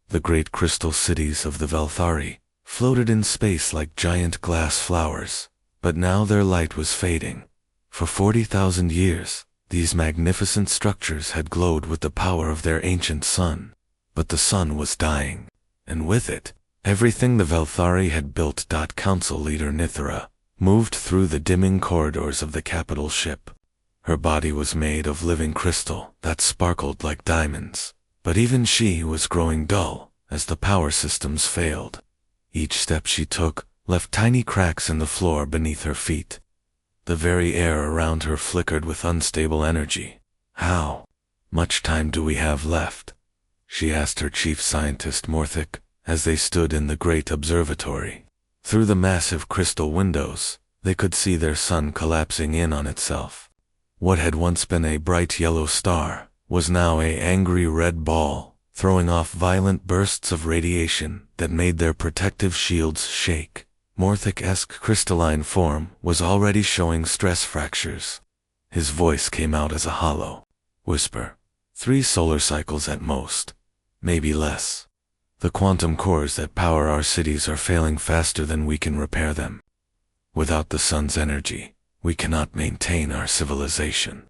The great crystal cities of the Velthari floated in space like giant glass flowers, but now their light was fading. For 40,000 years, these magnificent structures had glowed with the power of their ancient sun. But the sun was dying, and with it, everything the Velthari had built. Council leader Nithara moved through the dimming corridors of the capital ship. Her body was made of living crystal that sparkled like diamonds, but even she was growing dull as the power systems failed. Each step she took left tiny cracks in the floor beneath her feet. The very air around her flickered with unstable energy. How much time do we have left? She asked her chief scientist Morthic as they stood in the great observatory. Through the massive crystal windows, they could see their sun collapsing in on itself. What had once been a bright yellow star was now an angry red ball, throwing off violent bursts of radiation that made their protective shields shake. Morthic-esque crystalline form was already showing stress fractures. His voice came out as a hollow whisper. 3 solar cycles at most, maybe less. The quantum cores that power our cities are failing faster than we can repair them. Without the sun's energy, we cannot maintain our civilization.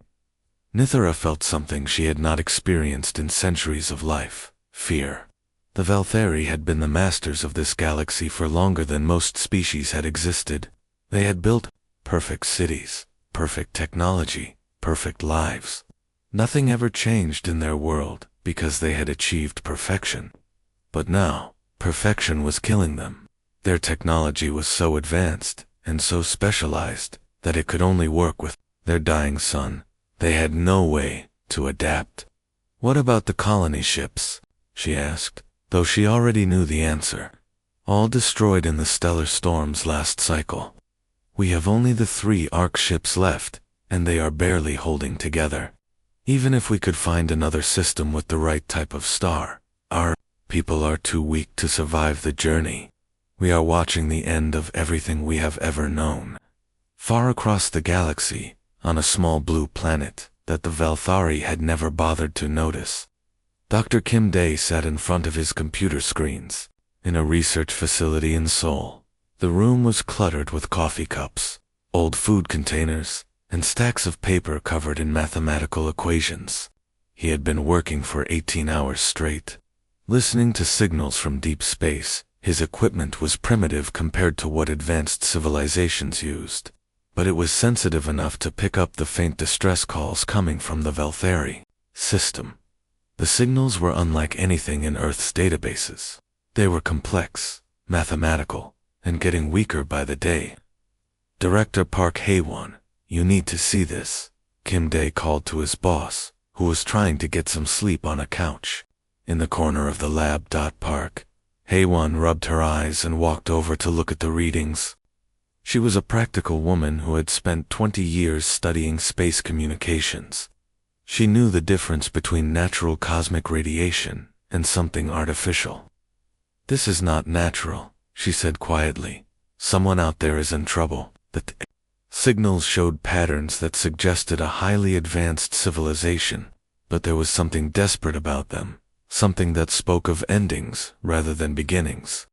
Nithara felt something she had not experienced in centuries of life: fear. The Velthari had been the masters of this galaxy for longer than most species had existed. They had built perfect cities, perfect technology, perfect lives. Nothing ever changed in their world because they had achieved perfection. But now, perfection was killing them. Their technology was so advanced and so specialized that it could only work with their dying sun. They had no way to adapt. "What about the colony ships?" she asked, though she already knew the answer. "All destroyed in the stellar storms last cycle. We have only the 3 Ark ships left, and they are barely holding together. Even if we could find another system with the right type of star, our people are too weak to survive the journey. We are watching the end of everything we have ever known." Far across the galaxy, on a small blue planet that the Velthari had never bothered to notice, Dr. Kim Day sat in front of his computer screens, in a research facility in Seoul. The room was cluttered with coffee cups, old food containers, and stacks of paper covered in mathematical equations. He had been working for 18 hours straight, listening to signals from deep space. His equipment was primitive compared to what advanced civilizations used, but it was sensitive enough to pick up the faint distress calls coming from the Velthari system. The signals were unlike anything in Earth's databases. They were complex, mathematical, and getting weaker by the day. "Director Park Hae-won, you need to see this," Kim Day called to his boss, who was trying to get some sleep on a couch in the corner of the lab. Park Hae-won rubbed her eyes and walked over to look at the readings. She was a practical woman who had spent 20 years studying space communications. She knew the difference between natural cosmic radiation and something artificial. "This is not natural," she said quietly. "Someone out there is in trouble." The signals showed patterns that suggested a highly advanced civilization, but there was something desperate about them, something that spoke of endings rather than beginnings.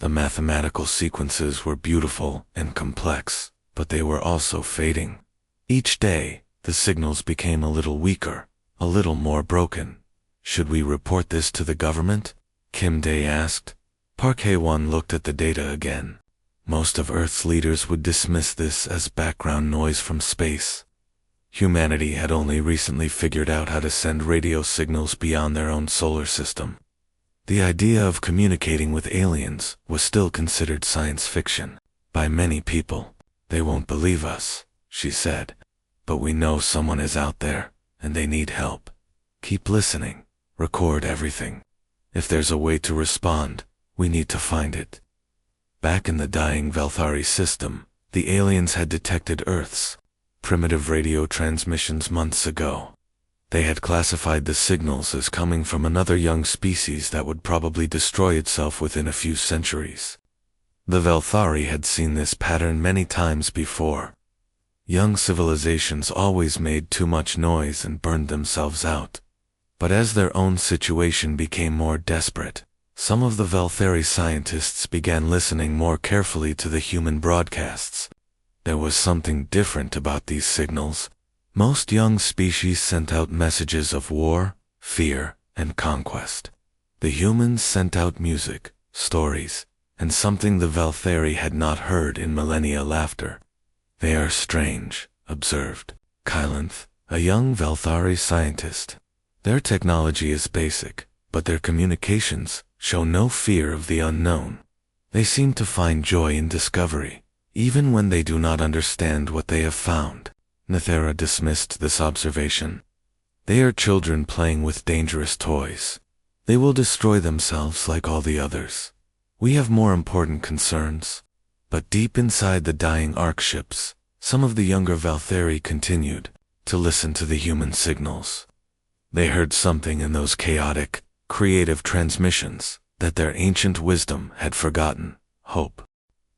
The mathematical sequences were beautiful and complex, but they were also fading. Each day, the signals became a little weaker, a little more broken. "Should we report this to the government?" Kim Day asked. Park Hae-won looked at the data again. Most of Earth's leaders would dismiss this as background noise from space. Humanity had only recently figured out how to send radio signals beyond their own solar system. The idea of communicating with aliens was still considered science fiction by many people. "They won't believe us," she said. "But we know someone is out there, and they need help. Keep listening. Record everything. If there's a way to respond, we need to find it." Back in the dying Velthari system, the aliens had detected Earth's primitive radio transmissions months ago. They had classified the signals as coming from another young species that would probably destroy itself within a few centuries. The Velthari had seen this pattern many times before. Young civilizations always made too much noise and burned themselves out. But as their own situation became more desperate, Some of the Velthari scientists began listening more carefully to the human broadcasts. There was something different about these signals. Most young species sent out messages of war, fear, and conquest. The humans sent out music, stories, and something the Velthari had not heard in millennia: laughter. "They are strange," observed Kylanth, a young Velthari scientist. "Their technology is basic, but their communications show no fear of the unknown. They seem to find joy in discovery, even when they do not understand what they have found." Nithera dismissed this observation. "They are children playing with dangerous toys. They will destroy themselves like all the others. We have more important concerns." But deep inside the dying Ark ships, some of the younger Velthari continued to listen to the human signals. They heard something in those chaotic, creative transmissions that their ancient wisdom had forgotten: hope.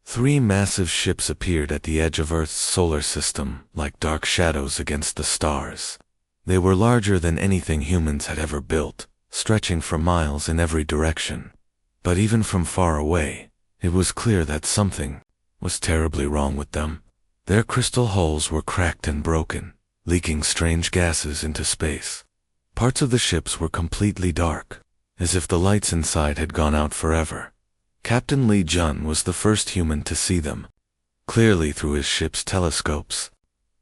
3 massive ships appeared at the edge of Earth's solar system like dark shadows against the stars. They were larger than anything humans had ever built, stretching for miles in every direction. But even from far away, it was clear that something was terribly wrong with them. Their crystal hulls were cracked and broken, leaking strange gases into space. Parts of the ships were completely dark, as if the lights inside had gone out forever. Captain Li Jun was the first human to see them, clearly through his ship's telescopes.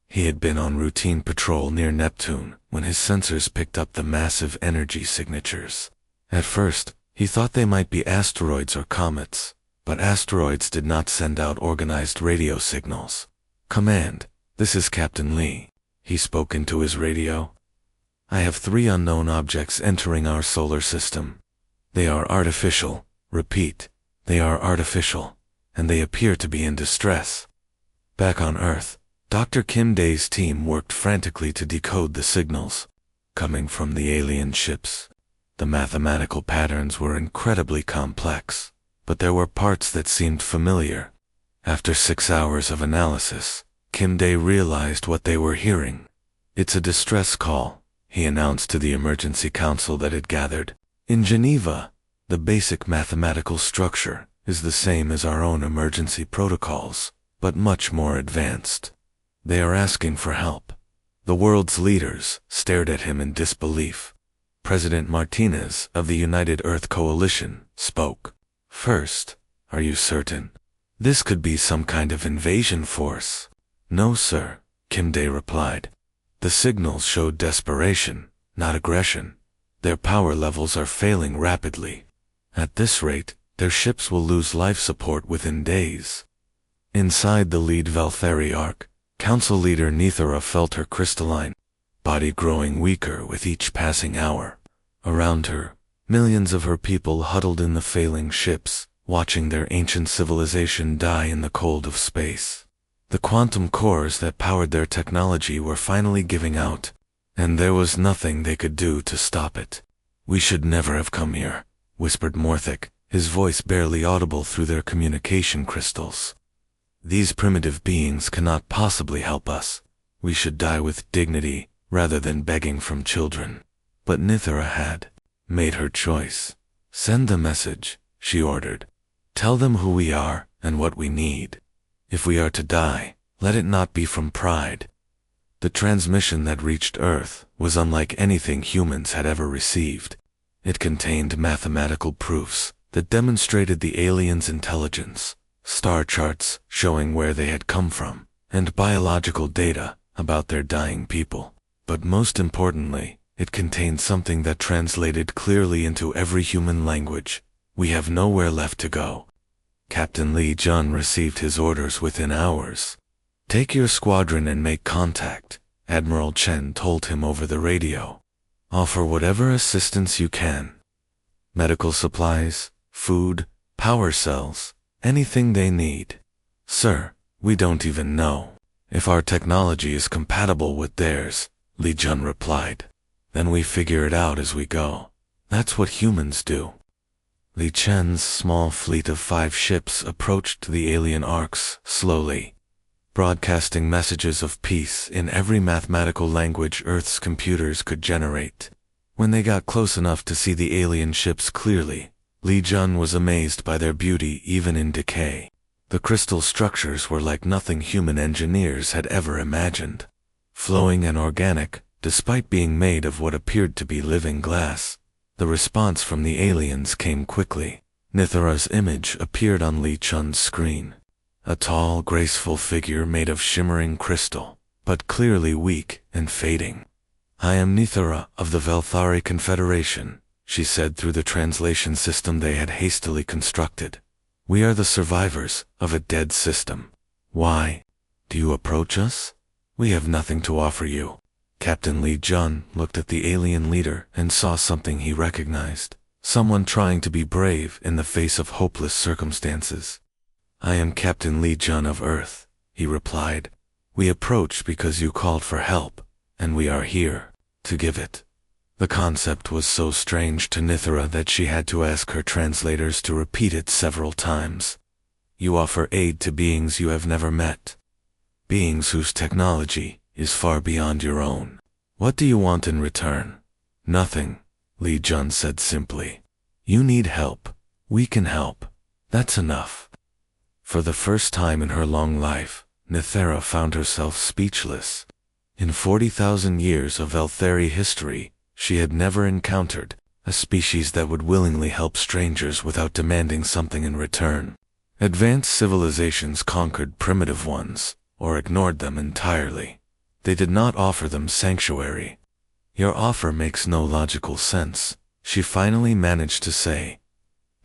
He had been on routine patrol near Neptune when his sensors picked up the massive energy signatures. At first, he thought they might be asteroids or comets, but asteroids did not send out organized radio signals. "Command, this is Captain Li," he spoke into his radio. "I have 3 unknown objects entering our solar system. They are artificial. Repeat, they are artificial, and they appear to be in distress." Back on Earth, Dr. Kim Dae's team worked frantically to decode the signals coming from the alien ships. The mathematical patterns were incredibly complex, but there were parts that seemed familiar. After 6 hours of analysis, Kim Dae realized what they were hearing. "It's a distress call," he announced to the emergency council that had gathered. "In Geneva, the basic mathematical structure is the same as our own emergency protocols, but much more advanced. They are asking for help." The world's leaders stared at him in disbelief. President Martinez of the United Earth Coalition spoke. "First, are you certain? This could be some kind of invasion force." "No, sir," Kim Dae replied. "The signals showed desperation, not aggression. Their power levels are failing rapidly. At this rate, their ships will lose life support within days." Inside the lead Velthari Ark, Council Leader Nithera felt her crystalline body growing weaker with each passing hour. Around her, millions of her people huddled in the failing ships, watching their ancient civilization die in the cold of space. The quantum cores that powered their technology were finally giving out, and there was nothing they could do to stop it. "We should never have come here," whispered Morthic, his voice barely audible through their communication crystals. "These primitive beings cannot possibly help us. We should die with dignity rather than begging from children." But Nithera had made her choice. "Send the message," she ordered. "Tell them who we are and what we need. If we are to die, let it not be from pride." The transmission that reached Earth was unlike anything humans had ever received. It contained mathematical proofs that demonstrated the aliens' intelligence, star charts showing where they had come from, and biological data about their dying people. But most importantly, it contained something that translated clearly into every human language: "We have nowhere left to go." Captain Li Jun received his orders within hours. "Take your squadron and make contact," Admiral Chen told him over the radio. "Offer whatever assistance you can. Medical supplies, food, power cells, anything they need." "Sir, we don't even know if our technology is compatible with theirs," Li Jun replied. "Then we figure it out as we go. That's what humans do." Li Chen's small fleet of 5 ships approached the alien arcs slowly, broadcasting messages of peace in every mathematical language Earth's computers could generate. When they got close enough to see the alien ships clearly, Li Jun was amazed by their beauty even in decay. The crystal structures were like nothing human engineers had ever imagined. Flowing and organic, despite being made of what appeared to be living glass. The response from the aliens came quickly. Nithara's image appeared on Li Chun's screen. A tall, graceful figure made of shimmering crystal, but clearly weak and fading. "I am Nithara of the Velthari Confederation," she said through the translation system they had hastily constructed. "We are the survivors of a dead system. Why do you approach us? We have nothing to offer you." Captain Li Jun looked at the alien leader and saw something he recognized. Someone trying to be brave in the face of hopeless circumstances. "I am Captain Li Jun of Earth," he replied. "We approached because you called for help, and we are here to give it." The concept was so strange to Nithara that she had to ask her translators to repeat it several times. "You offer aid to beings you have never met. Beings whose technology is far beyond your own. What do you want in return?" "Nothing," Li Jun said simply. "You need help. We can help. That's enough." For the first time in her long life, Nithara found herself speechless. In 40,000 years of Velthari history, she had never encountered a species that would willingly help strangers without demanding something in return. Advanced civilizations conquered primitive ones, or ignored them entirely. They did not offer them sanctuary. "Your offer makes no logical sense," she finally managed to say.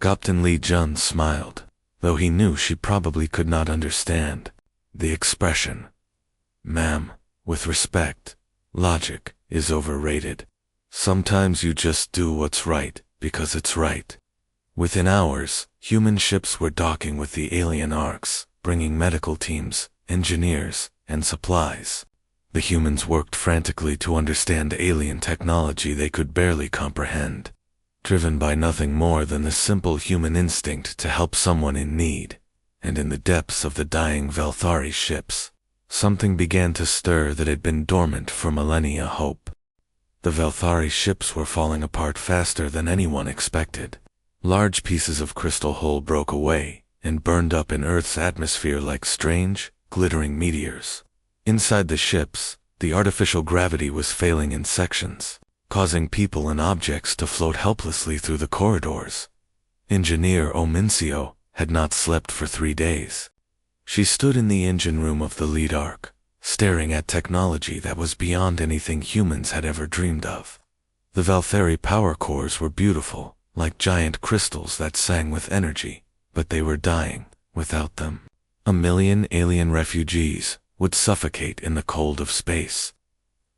Captain Li Jun smiled, though he knew she probably could not understand the expression. "Ma'am, with respect, logic is overrated. Sometimes you just do what's right because it's right." Within hours, human ships were docking with the alien arcs, bringing medical teams, engineers, and supplies. The humans worked frantically to understand alien technology they could barely comprehend, driven by nothing more than the simple human instinct to help someone in need. And in the depths of the dying Velthari ships, something began to stir that had been dormant for millennia. Hope. The Velthari ships were falling apart faster than anyone expected. Large pieces of crystal hull broke away and burned up in Earth's atmosphere like strange, glittering meteors. Inside the ships, the artificial gravity was failing in sections, causing people and objects to float helplessly through the corridors. Engineer Omincio had not slept for 3 days. She stood in the engine room of the lead arc, staring at technology that was beyond anything humans had ever dreamed of. The Velthari power cores were beautiful, like giant crystals that sang with energy, but they were dying without them. 1,000,000 alien refugees would suffocate in the cold of space.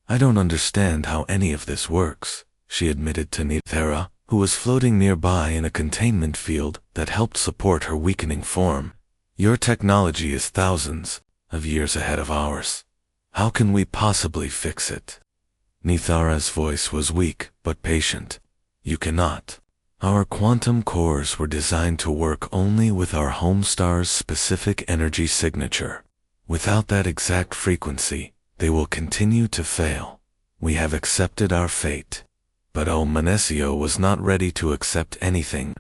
"I don't understand how any of this works," she admitted to Nithara, who was floating nearby in a containment field that helped support her weakening form. "Your technology is thousands of years ahead of ours. How can we possibly fix it?" Nithara's voice was weak but patient. "You cannot. Our quantum cores were designed to work only with our home star's specific energy signature. Without that exact frequency, they will continue to fail. We have accepted our fate." But Omincio was not ready to accept anything.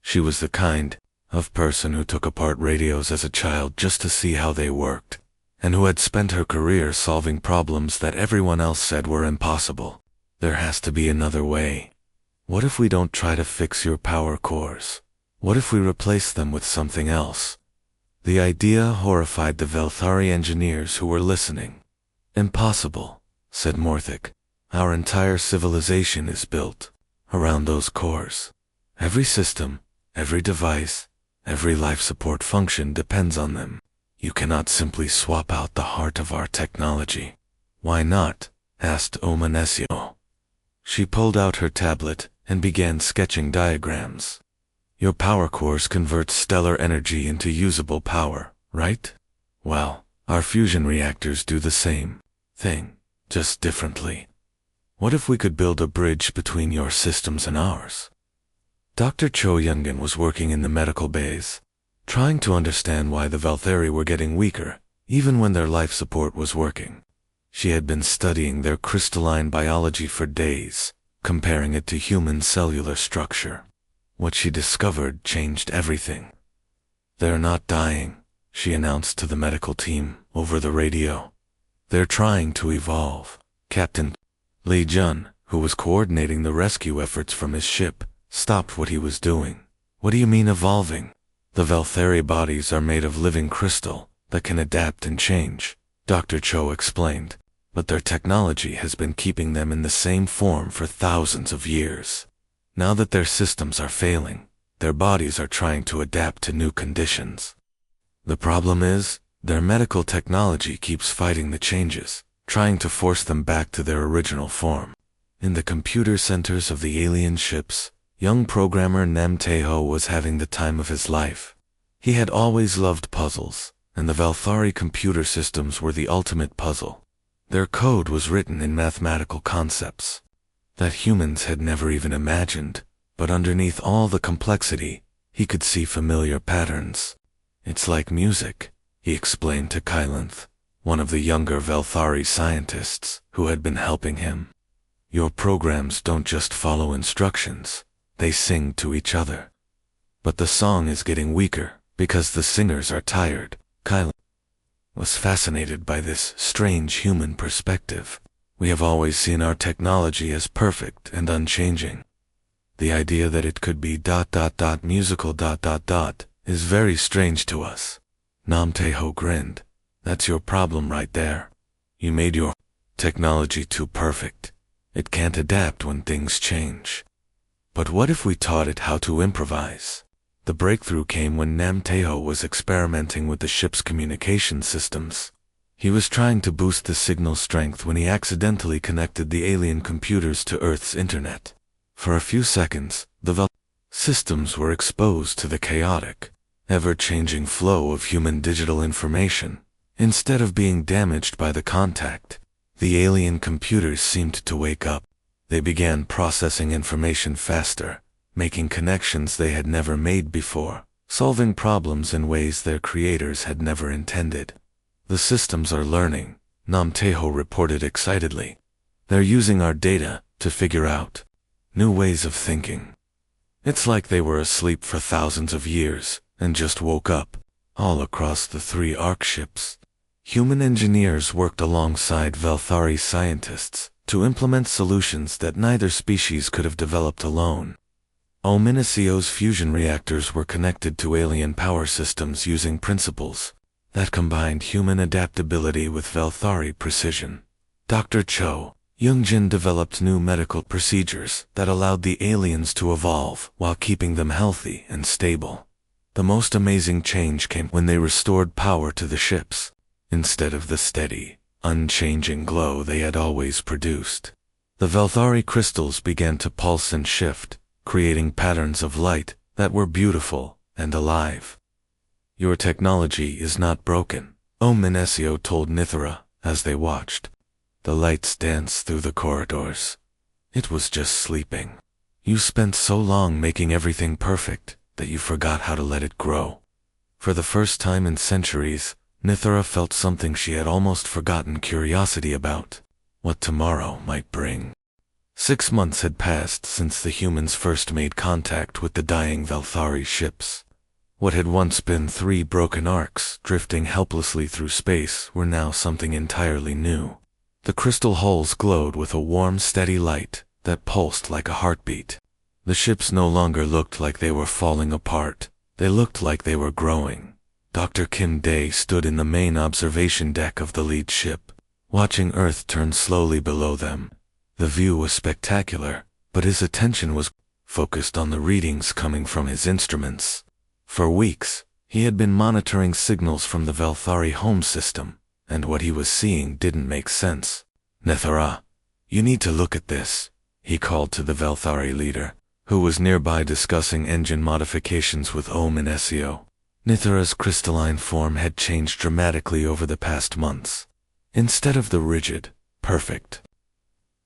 She was the kind of person who took apart radios as a child just to see how they worked, and who had spent her career solving problems that everyone else said were impossible. "There has to be another way. What if we don't try to fix your power cores? What if we replace them with something else?" The idea horrified the Velthari engineers who were listening. "Impossible," said Morthic. "Our entire civilization is built around those cores. Every system, every device, every life support function depends on them. You cannot simply swap out the heart of our technology." "Why not?" asked Omincio. She pulled out her tablet and began sketching diagrams. "Your power cores convert stellar energy into usable power, right? Well, our fusion reactors do the same thing, just differently. What if we could build a bridge between your systems and ours?" Dr. Cho Youngen was working in the medical bays, trying to understand why the Velthari were getting weaker, even when their life support was working. She had been studying their crystalline biology for days, comparing it to human cellular structure. What she discovered changed everything. "They're not dying," she announced to the medical team over the radio. "They're trying to evolve." Captain Li Jun, who was coordinating the rescue efforts from his ship, stopped what he was doing. "What do you mean evolving?" "The Velthari bodies are made of living crystal that can adapt and change," Dr. Cho explained, "but their technology has been keeping them in the same form for thousands of years. Now that their systems are failing, their bodies are trying to adapt to new conditions. The problem is, their medical technology keeps fighting the changes, trying to force them back to their original form." In the computer centers of the alien ships, young programmer Nem Taeho was having the time of his life. He had always loved puzzles, and the Velthari computer systems were the ultimate puzzle. Their code was written in mathematical concepts that humans had never even imagined, but underneath all the complexity, he could see familiar patterns. "It's like music," he explained to Kylanth, one of the younger Velthari scientists who had been helping him. "Your programs don't just follow instructions, they sing to each other. But the song is getting weaker because the singers are tired." Kylanth was fascinated by this strange human perspective. "We have always seen our technology as perfect and unchanging. The idea that it could be ... musical ... is very strange to us." Nam Taeho grinned. "That's your problem right there. You made your technology too perfect. It can't adapt when things change. But what if we taught it how to improvise?" The breakthrough came when Nam Taeho was experimenting with the ship's communication systems. He was trying to boost the signal strength when he accidentally connected the alien computers to Earth's internet. For a few seconds, the systems were exposed to the chaotic, ever-changing flow of human digital information. Instead of being damaged by the contact, the alien computers seemed to wake up. They began processing information faster, making connections they had never made before, solving problems in ways their creators had never intended. "The systems are learning," Nam Taeho reported excitedly. "They're using our data to figure out new ways of thinking. It's like they were asleep for thousands of years and just woke up." All across the 3 Ark ships, human engineers worked alongside Velthari scientists to implement solutions that neither species could have developed alone. Omnisio's fusion reactors were connected to alien power systems using principles that combined human adaptability with Velthari precision. Dr. Cho Youngjin developed new medical procedures that allowed the aliens to evolve while keeping them healthy and stable. The most amazing change came when they restored power to the ships, instead of the steady, unchanging glow they had always produced. The Velthari crystals began to pulse and shift, creating patterns of light that were beautiful and alive. "Your technology is not broken," Omnisio told Nithara as they watched. "The lights danced through the corridors. It was just sleeping. You spent so long making everything perfect that you forgot how to let it grow." For the first time in centuries, Nithara felt something she had almost forgotten curiosity about: what tomorrow might bring. 6 months had passed since the humans first made contact with the dying Velthari ships. What had once been 3 broken arcs drifting helplessly through space were now something entirely new. The crystal hulls glowed with a warm, steady light that pulsed like a heartbeat. The ships no longer looked like they were falling apart. They looked like they were growing. Dr. Kim Dae stood in the main observation deck of the lead ship, watching Earth turn slowly below them. The view was spectacular, but his attention was focused on the readings coming from his instruments. For weeks, he had been monitoring signals from the Velthari home system, and what he was seeing didn't make sense. "Nithara, you need to look at this," he called to the Velthari leader, who was nearby discussing engine modifications with Omnisio. Nithara's crystalline form had changed dramatically over the past months. Instead of the rigid, perfect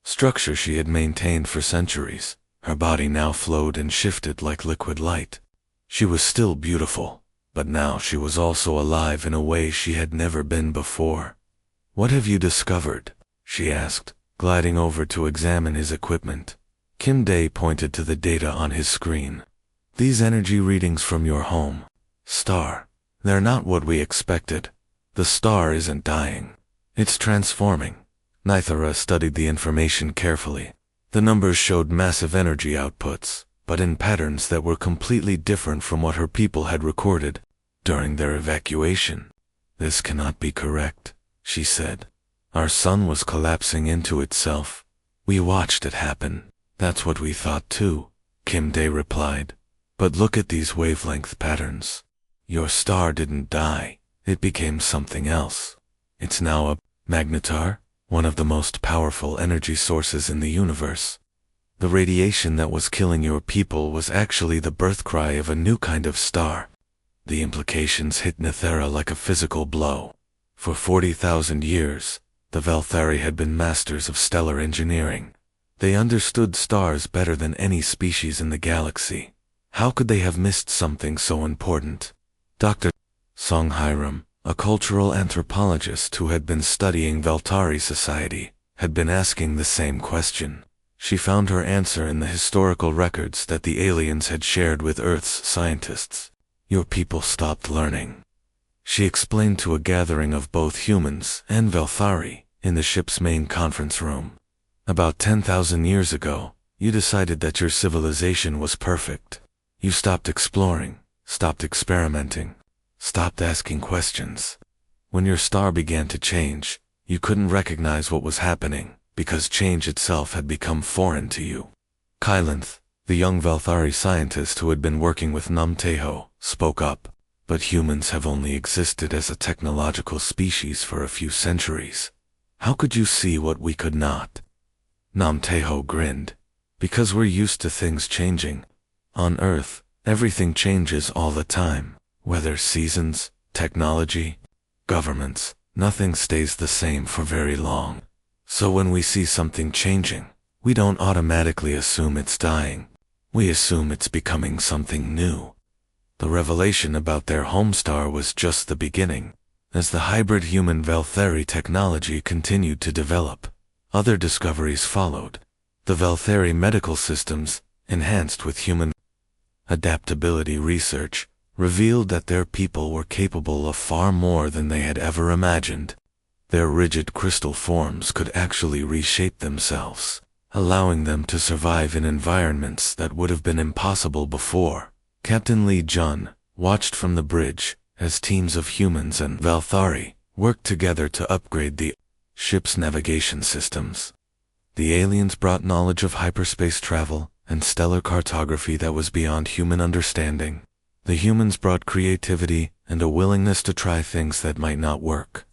structure she had maintained for centuries, her body now flowed and shifted like liquid light. She was still beautiful, but now she was also alive in a way she had never been before. "What have you discovered?" she asked, gliding over to examine his equipment. Kim Dae pointed to the data on his screen. These energy readings from your home star, they're not what we expected. The star isn't dying. It's transforming. Nithara studied the information carefully. The numbers showed massive energy outputs, but in patterns that were completely different from what her people had recorded during their evacuation. This cannot be correct, she said. Our sun was collapsing into itself. We watched it happen. That's what we thought too, Kim Day replied. But look at these wavelength patterns. Your star didn't die. It became something else. It's now a magnetar, one of the most powerful energy sources in the universe. The radiation that was killing your people was actually the birth cry of a new kind of star. The implications hit Nithara like a physical blow. For 40,000 years, the Velthari had been masters of stellar engineering. They understood stars better than any species in the galaxy. How could they have missed something so important? Dr. Song Hiram, a cultural anthropologist who had been studying Veltari society, had been asking the same question. She found her answer in the historical records that the aliens had shared with Earth's scientists. Your people stopped learning. She explained to a gathering of both humans and Velthari in the ship's main conference room. About 10,000 years ago, you decided that your civilization was perfect. You stopped exploring, stopped experimenting, stopped asking questions. When your star began to change, you couldn't recognize what was happening because change itself had become foreign to you. Kylanth, the young Velthari scientist who had been working with Namteho, spoke up. But humans have only existed as a technological species for a few centuries. How could you see what we could not? Namteho grinned. Because we're used to things changing. On Earth, everything changes all the time. Whether seasons, technology, governments, nothing stays the same for very long. So when we see something changing, we don't automatically assume it's dying. We assume it's becoming something new. The revelation about their home star was just the beginning. As the hybrid human Velthari technology continued to develop, other discoveries followed. The Velthari medical systems, enhanced with human adaptability research, revealed that their people were capable of far more than they had ever imagined. Their rigid crystal forms could actually reshape themselves, allowing them to survive in environments that would have been impossible before. Captain Lee Jun watched from the bridge as teams of humans and Velthari worked together to upgrade the ship's navigation systems. The aliens brought knowledge of hyperspace travel and stellar cartography that was beyond human understanding. The humans brought creativity and a willingness to try things that might not work.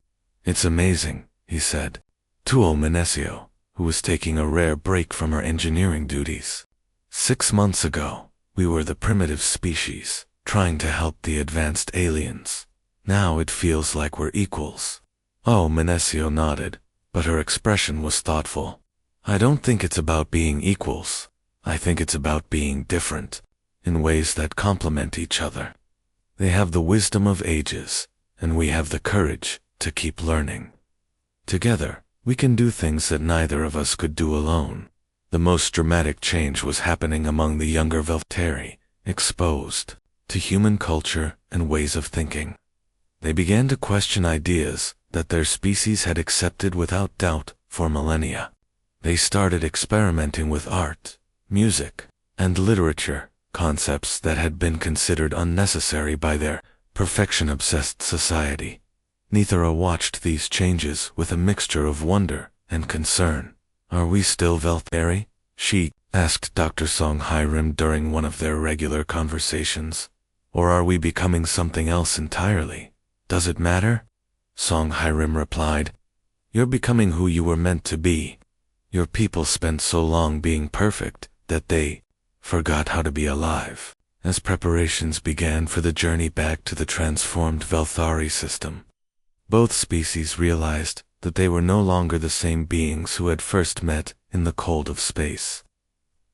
It's amazing, he said. Tuo Menesio, who was taking a rare break from her engineering duties. 6 months ago, we were the primitive species, trying to help the advanced aliens. Now it feels like we're equals. Oh, Menesio nodded, but her expression was thoughtful. I don't think it's about being equals. I think it's about being different, in ways that complement each other. They have the wisdom of ages, and we have the courage to keep learning. Together, we can do things that neither of us could do alone. The most dramatic change was happening among the younger Velthari, exposed to human culture and ways of thinking. They began to question ideas that their species had accepted without doubt for millennia. They started experimenting with art, music, and literature, concepts that had been considered unnecessary by their perfection-obsessed society. Nithara watched these changes with a mixture of wonder and concern. Are we still Velthari? She asked Dr. Song Hiram during one of their regular conversations. Or are we becoming something else entirely? Does it matter? Song Hiram replied, You're becoming who you were meant to be. Your people spent so long being perfect that they forgot how to be alive. As preparations began for the journey back to the transformed Velthari system, both species realized that they were no longer the same beings who had first met in the cold of space.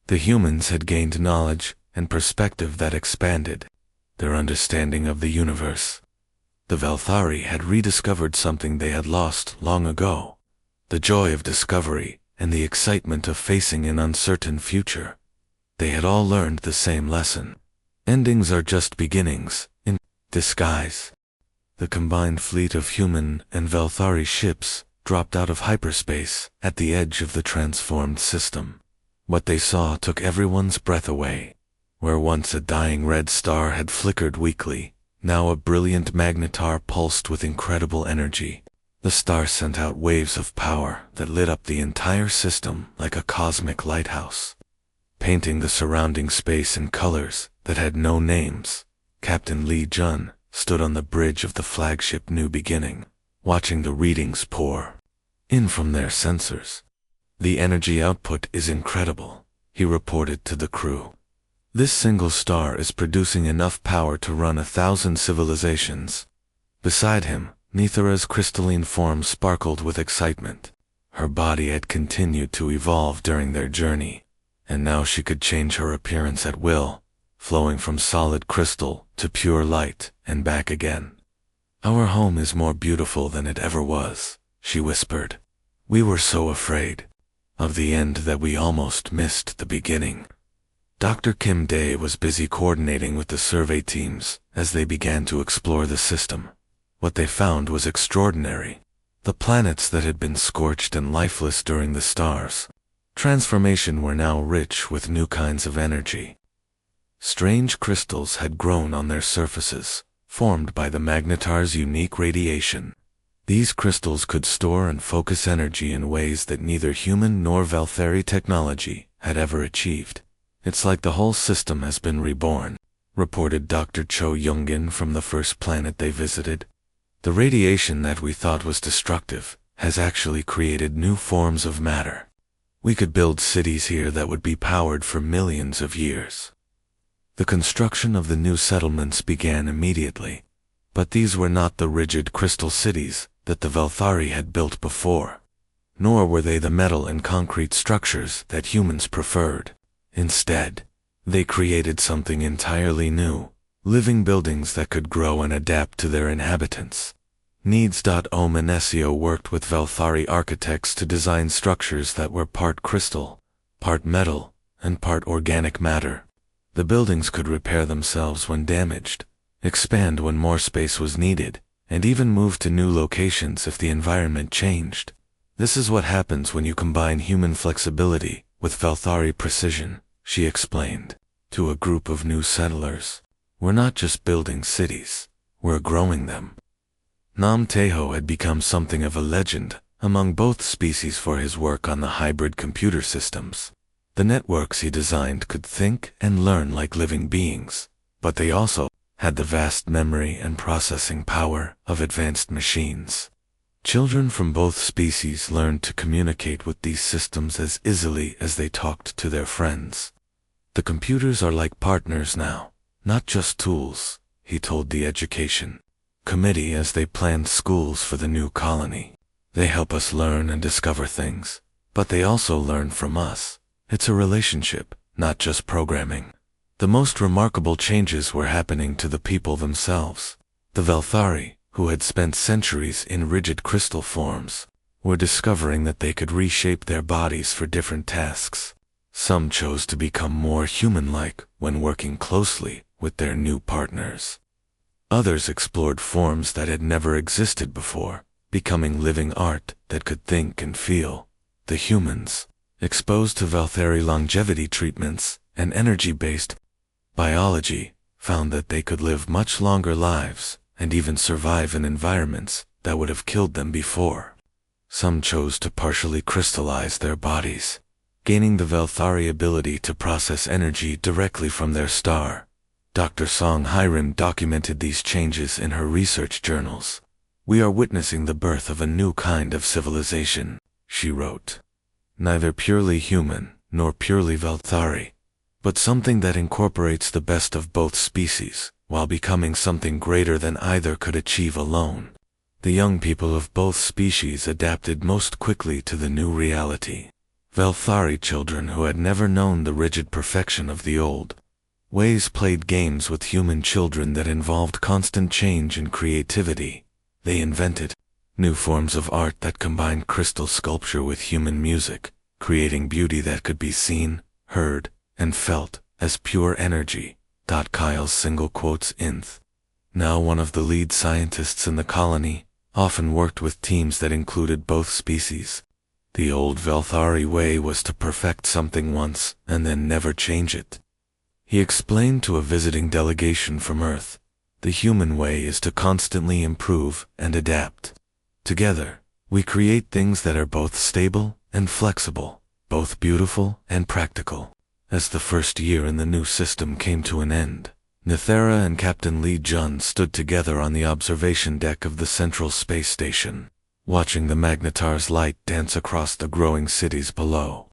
The humans had gained knowledge and perspective that expanded their understanding of the universe. The Velthari had rediscovered something they had lost long ago, the joy of discovery and the excitement of facing an uncertain future. They had all learned the same lesson. Endings are just beginnings, in disguise. The combined fleet of human and Velthari ships dropped out of hyperspace at the edge of the transformed system. What they saw took everyone's breath away. Where once a dying red star had flickered weakly, now a brilliant magnetar pulsed with incredible energy. The star sent out waves of power that lit up the entire system like a cosmic lighthouse, painting the surrounding space in colors that had no names. Captain Lee Jun stood on the bridge of the flagship New Beginning, watching the readings pour in from their sensors. "The energy output is incredible," he reported to the crew. "This single star is producing enough power to run 1,000 civilizations." Beside him, Nithara's crystalline form sparkled with excitement. Her body had continued to evolve during their journey, and now she could change her appearance at will, flowing from solid crystal to pure light and back again. "Our home is more beautiful than it ever was," she whispered. "We were so afraid of the end that we almost missed the beginning." Dr. Kim Dae was busy coordinating with the survey teams as they began to explore the system. What they found was extraordinary. The planets that had been scorched and lifeless during the stars' transformation were now rich with new kinds of energy. Strange crystals had grown on their surfaces, formed by the magnetar's unique radiation. These crystals could store and focus energy in ways that neither human nor Velthari technology had ever achieved. "It's like the whole system has been reborn," reported Dr. Cho Youngin from the first planet they visited. "The radiation that we thought was destructive has actually created new forms of matter. We could build cities here that would be powered for millions of years." The construction of the new settlements began immediately, but these were not the rigid crystal cities that the Velthari had built before, nor were they the metal and concrete structures that humans preferred. Instead, they created something entirely new, living buildings that could grow and adapt to their inhabitants. Needs. Omenesio worked with Velthari architects to design structures that were part crystal, part metal, and part organic matter. The buildings could repair themselves when damaged, expand when more space was needed, and even move to new locations if the environment changed. "This is what happens when you combine human flexibility with Velthari precision," she explained to a group of new settlers. "We're not just building cities, we're growing them." Nam Teho had become something of a legend among both species for his work on the hybrid computer systems. The networks he designed could think and learn like living beings, but they also had the vast memory and processing power of advanced machines. Children from both species learned to communicate with these systems as easily as they talked to their friends. "The computers are like partners now, not just tools," he told the education committee as they planned schools for the new colony. "They help us learn and discover things, but they also learn from us. It's a relationship, not just programming." The most remarkable changes were happening to the people themselves. The Velthari, who had spent centuries in rigid crystal forms, were discovering that they could reshape their bodies for different tasks. Some chose to become more human-like when working closely with their new partners. Others explored forms that had never existed before, becoming living art that could think and feel. The humans, exposed to Velthari longevity treatments and energy-based biology, found that they could live much longer lives and even survive in environments that would have killed them before. Some chose to partially crystallize their bodies, gaining the Velthari ability to process energy directly from their star. Dr. Song Hiram documented these changes in her research journals. "We are witnessing the birth of a new kind of civilization," she wrote. "Neither purely human nor purely Velthari, but something that incorporates the best of both species while becoming something greater than either could achieve alone." The young people of both species adapted most quickly to the new reality. Velthari children who had never known the rigid perfection of the old ways played games with human children that involved constant change and creativity. They invented new forms of art that combined crystal sculpture with human music, creating beauty that could be seen, heard, and felt as pure energy. Kyle's single quotes inth. Now one of the lead scientists in the colony, often worked with teams that included both species. The old Velthari way was to perfect something once and then never change it. He explained to a visiting delegation from Earth, the human way is to constantly improve and adapt. Together, we create things that are both stable and flexible, both beautiful and practical. As the first year in the new system came to an end, Nithera and Captain Lee Jun stood together on the observation deck of the Central Space Station, watching the Magnetar's light dance across the growing cities below.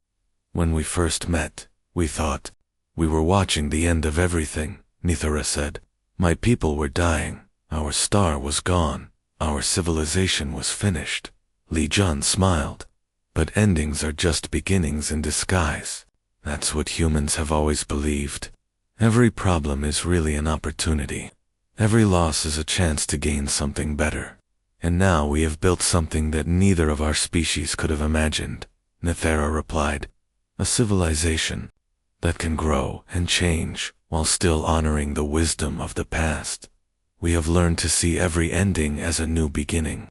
When we first met, we thought we were watching the end of everything, Nithera said. My people were dying, our star was gone, our civilization was finished. Lee Jun smiled. But endings are just beginnings in disguise. That's what humans have always believed. Every problem is really an opportunity. Every loss is a chance to gain something better. And now we have built something that neither of our species could have imagined, Nithera replied. A civilization that can grow and change while still honoring the wisdom of the past. We have learned to see every ending as a new beginning.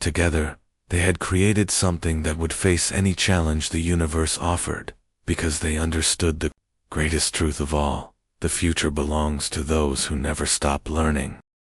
Together, they had created something that would face any challenge the universe offered, because they understood the greatest truth of all: the future belongs to those who never stop learning.